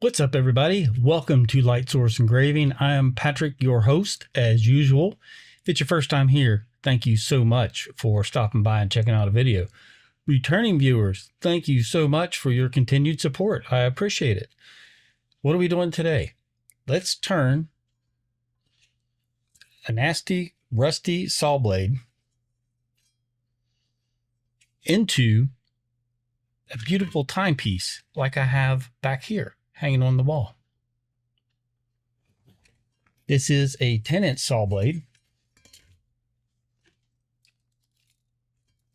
What's up, everybody? Welcome to Lightsource Engraving. I am Patrick, your host, as usual. If it's your first time here, thank you so much for stopping by and checking out a video. Returning viewers, thank you so much for your continued support. I appreciate it. What are we doing today? Let's turn a nasty, rusty Sawblade into a beautiful timepiece like I have back here, hanging on the wall. This is a 10-inch saw blade.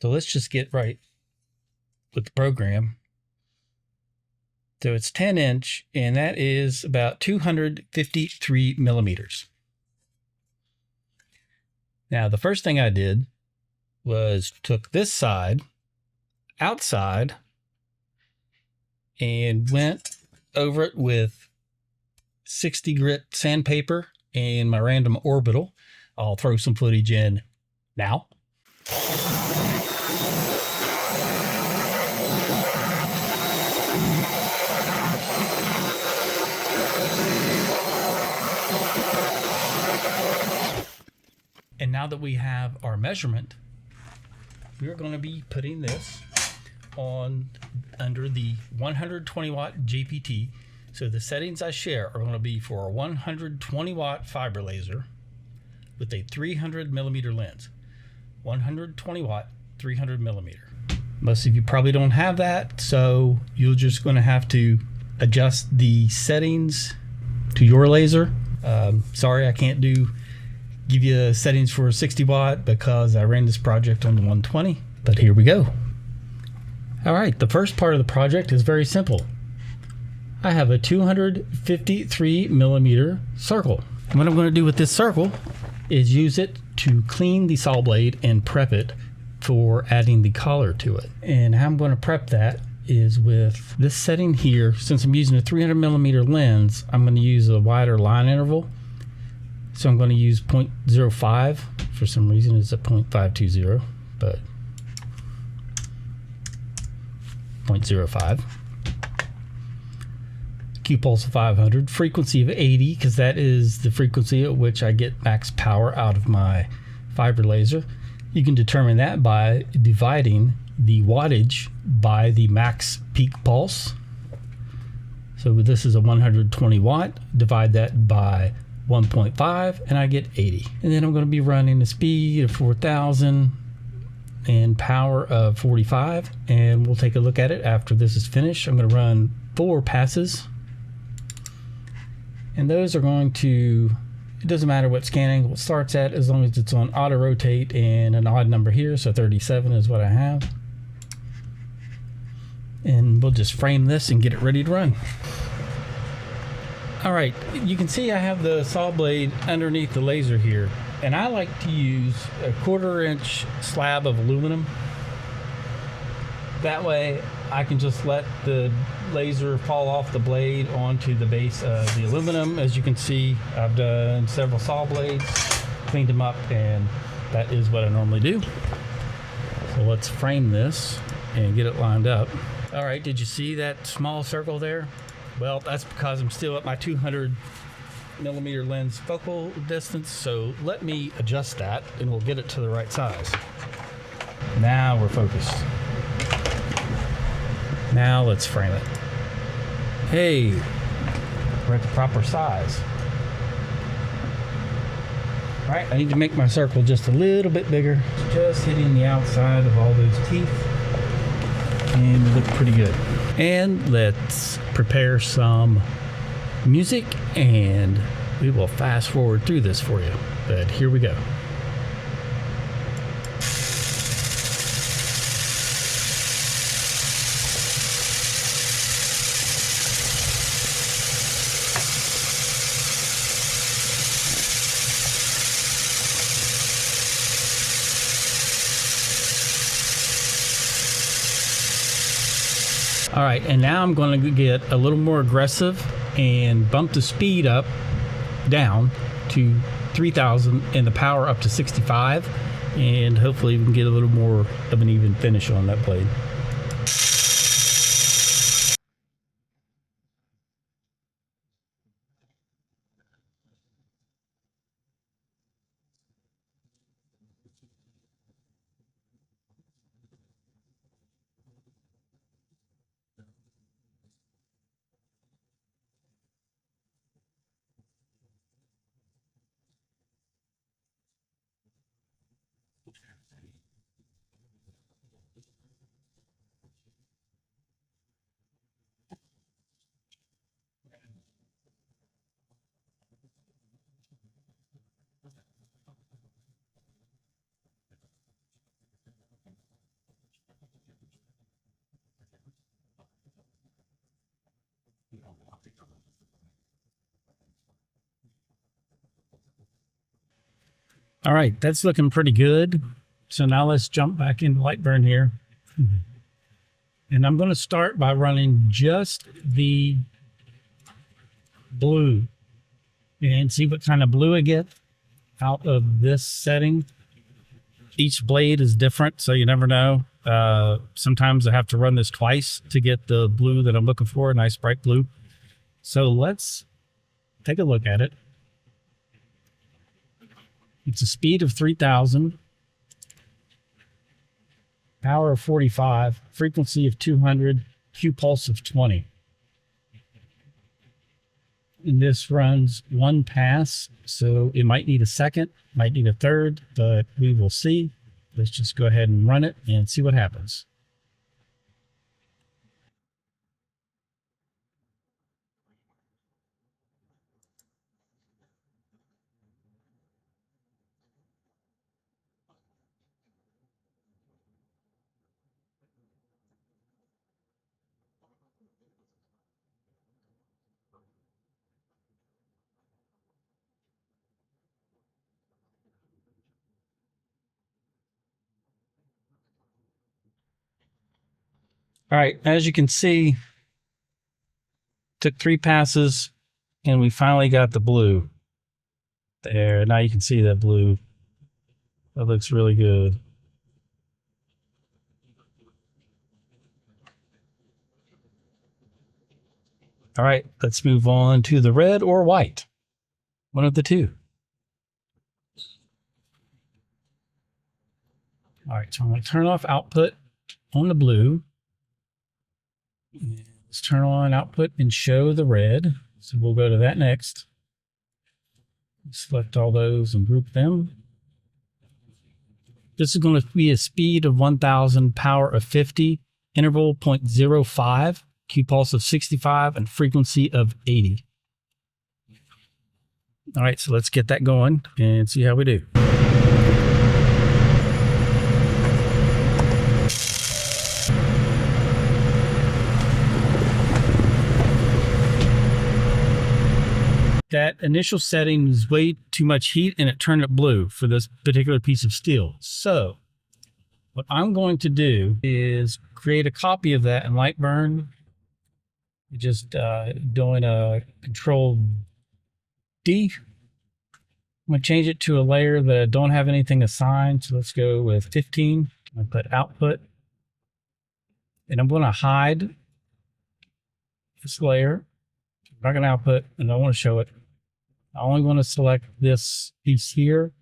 So let's just get right with the program. So it's 10-inch, and that is about 253 millimeters. Now, the first thing I did was took this side outside and went over it with 60 grit sandpaper and my random orbital. I'll throw some footage in now. And now that we have our measurement, we're going to be putting this on under the 120 watt GPT. So the settings I share are going to be for a 120 watt fiber laser with a 300 millimeter lens. 120 watt, 300 millimeter. Most of you probably don't have that, so you're just going to have to adjust the settings to your laser. Sorry, I can't give you settings for 60 watt because I ran this project on the 120, but here we go. All right, the first part of the project is very simple. I have a 253 millimeter circle. And what I'm going to do with this circle is use it to clean the saw blade and prep it for adding the collar to it. And how I'm going to prep that is with this setting here. Since I'm using a 300 millimeter lens, I'm going to use a wider line interval. So I'm going to use 0.05. For some reason it's at 0.520, but 0.05. Q pulse of 500, frequency of 80, because that is the frequency at which I get max power out of my fiber laser. You can determine that by dividing the wattage by the max peak pulse. So this is a 120 watt, divide that by 1.5 and I get 80. And then I'm going to be running a speed of 4,000 and power of 45, and we'll take a look at it after this is finished. I'm going to run 4 passes, and those are going to, it doesn't matter what scan angle it starts at as long as it's on auto rotate and an odd number here, so 37 is what I have. And we'll just frame this and get it ready to run. All right, you can see I have the saw blade underneath the laser here, and I like to use a 1/4 inch slab of aluminum. That way I can just let the laser fall off the blade onto the base of the aluminum. As you can see, I've done several saw blades, cleaned them up, and that is what I normally do. So let's frame this and get it lined up. All right, did you see that small circle there? Well, that's because I'm still at my 200 millimeter lens focal distance, so let me adjust that and we'll get it to the right size. Now we're focused. Now let's frame it. Hey, we're at the proper size. All right, I need to make my circle just a little bit bigger. Just hitting the outside of all those teeth, and we look pretty good. And let's prepare some music and we will fast forward through this for you. But here we go. All right, and now I'm going to get a little more aggressive and bump the speed up down to 3,000 and the power up to 65, and hopefully we can get a little more of an even finish on that blade. All right, that's looking pretty good. So now let's jump back into Lightburn here. And I'm going to start by running just the blue and see what kind of blue I get out of this setting. Each blade is different, so you never know. Sometimes I have to run this twice to get the blue that I'm looking for, a nice bright blue. So let's take a look at it. It's a speed of 3,000, power of 45, frequency of 200, Q pulse of 20. And this runs one pass, so it might need a second, might need a third, but we will see. Let's just go ahead and run it and see what happens. All right, as you can see, took 3 passes and we finally got the blue. There, now you can see that blue. That looks really good. All right, let's move on to the red or white. One of the two. All right, so I'm going to turn off output on the blue. Let's turn on output and show the red. So we'll go to that next. Select all those and group them. This is going to be a speed of 1,000, power of 50, interval 0.05, Q pulse of 65, and frequency of 80. All right, so let's get that going and see how we do. That initial setting was way too much heat and it turned it blue for this particular piece of steel. So what I'm going to do is create a copy of that in Lightburn. Just doing a Control D. I'm going to change it to a layer that I don't have anything assigned. So let's go with 15. I'm going to put output. And I'm going to hide this layer. I'm not going to output, and I want to show it. I only want to select this piece here.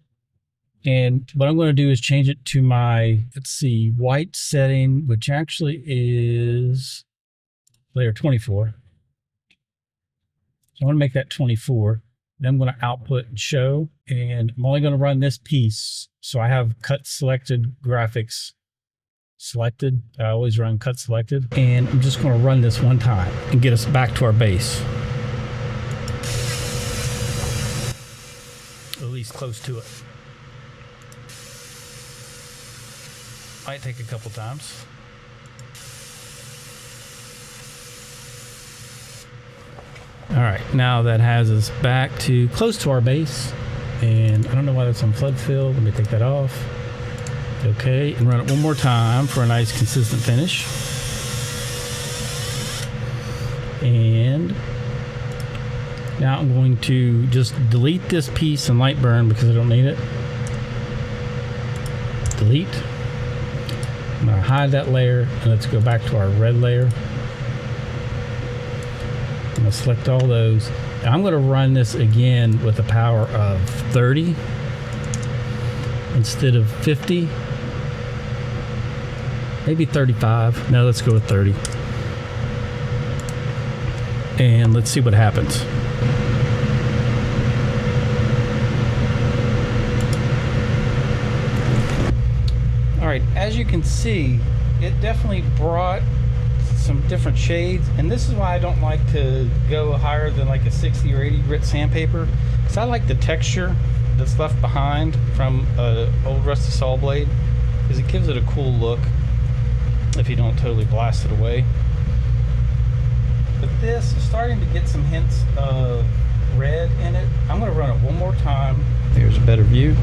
And what I'm going to do is change it to my, let's see, white setting, which actually is layer 24. So I want to make that 24. Then I'm going to output and show. And I'm only going to run this piece. So I have cut selected graphics selected. I always run cut selected. And I'm just going to run this one time and get us back to our base. At least close to it. Might take a couple times. All right, now that has us back to close to our base. And I don't know why that's on flood fill. Let me take that off. Okay, and run it one more time for a nice consistent finish. And now I'm going to just delete this piece in Lightburn because I don't need it. Delete. I'm going to hide that layer and let's go back to our red layer. I'm going to select all those. And I'm going to run this again with a power of 30 instead of 50. Maybe 35. No, let's go with 30. And let's see what happens. All right, as you can see, it definitely brought some different shades, and this is why I don't like to go higher than like a 60 or 80 grit sandpaper, because I like the texture that's left behind from old Rusty Sawblade, because it gives it a cool look if you don't totally blast it away. But this is starting to get some hints of red in it. I'm going to run it one more time. There's a better view.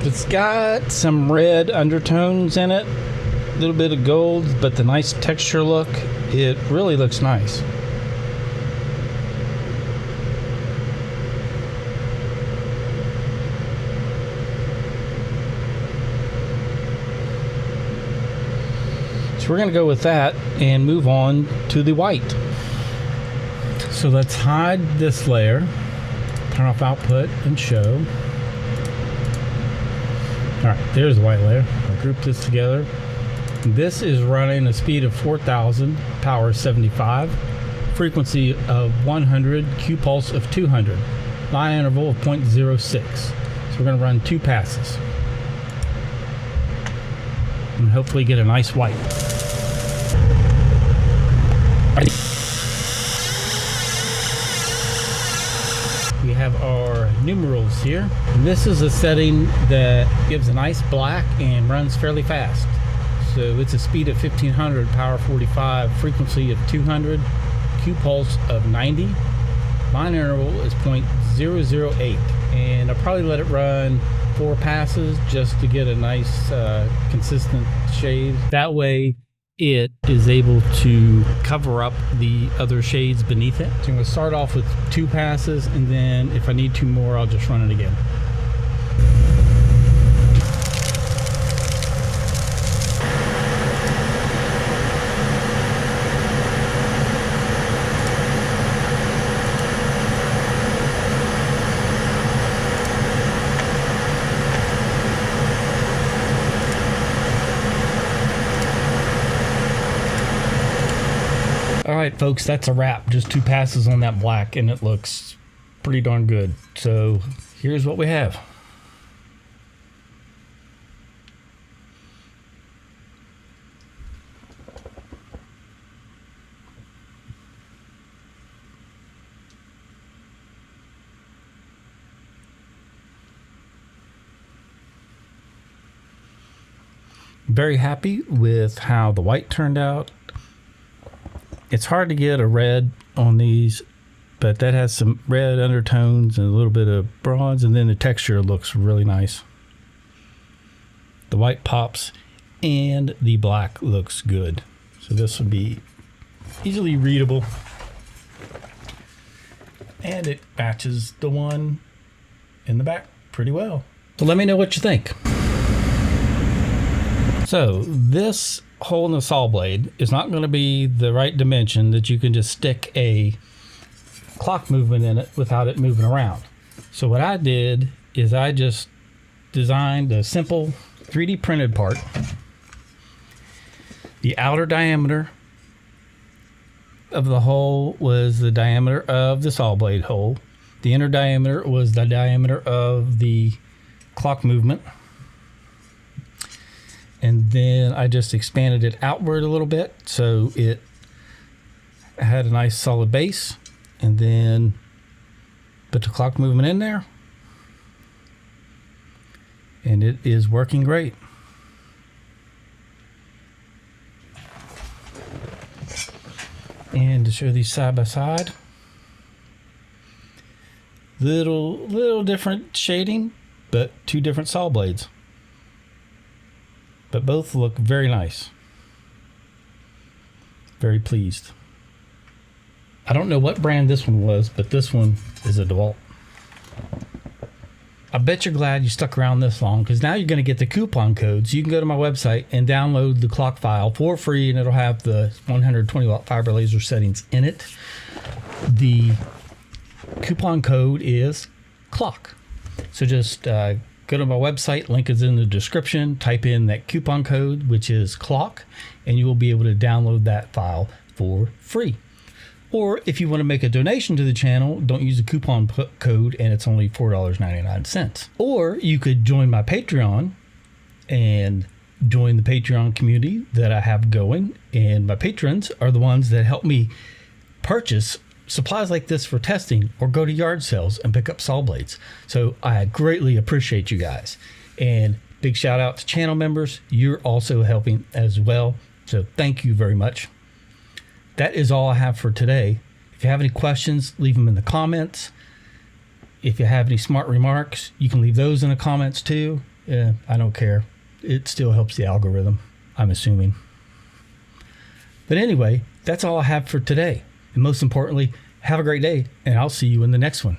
It's got some red undertones in it, a little bit of gold, but the nice texture look, it really looks nice. So we're going to go with that and move on to the white. So let's hide this layer, turn off output and show. All right, there's the white layer. I'll group this together. This is running a speed of 4,000, power 75, frequency of 100, Q pulse of 200, line interval of 0.06. So we're going to run 2 passes and hopefully get a nice white. We have our numerals here. And this is a setting that gives a nice black and runs fairly fast. So it's a speed of 1500, power 45, frequency of 200, Q pulse of 90, line interval is 0.008, and I'll probably let it run 4 passes just to get a nice consistent shade. That way it is able to cover up the other shades beneath it. So I'm going to start off with 2 passes, and then if I need 2 more, I'll just run it again. Alright folks, that's a wrap. Just 2 passes on that black and it looks pretty darn good. So here's what we have. Very happy with how the white turned out. It's hard to get a red on these, but that has some red undertones and a little bit of bronze, and then the texture looks really nice. The white pops and the black looks good. So this will be easily readable. And it matches the one in the back pretty well. So let me know what you think. So this hole in the saw blade is not going to be the right dimension that you can just stick a clock movement in it without it moving around. So what I did is I just designed a simple 3D printed part. The outer diameter of the hole was the diameter of the saw blade hole. The inner diameter was the diameter of the clock movement. And then I just expanded it outward a little bit so it had a nice solid base, and then put the clock movement in there, and it is working great. And to show these side by side, little different shading, but 2 different saw blades. But both look very nice. Very pleased. I don't know what brand this one was, but this one is a DeWalt. I bet you're glad you stuck around this long, because now you're going to get the coupon code. So you can go to my website and download the clock file for free, and it'll have the 120 watt fiber laser settings in it. The coupon code is CLOCK. So just go to my website, link is in the description, type in that coupon code, which is CLOCK, and you will be able to download that file for free. Or if you want to make a donation to the channel, don't use the coupon code, and it's only $4.99. Or you could join my Patreon and join the Patreon community that I have going, and my patrons are the ones that help me purchase supplies like this for testing, or go to yard sales and pick up saw blades. So I greatly appreciate you guys, and big shout out to channel members. You're also helping as well, so thank you very much. That is all I have for today. If you have any questions, leave them in the comments. If you have any smart remarks, you can leave those in the comments too. I don't care. It still helps the algorithm, I'm assuming. But anyway, that's all I have for today. And most importantly, have a great day, and I'll see you in the next one.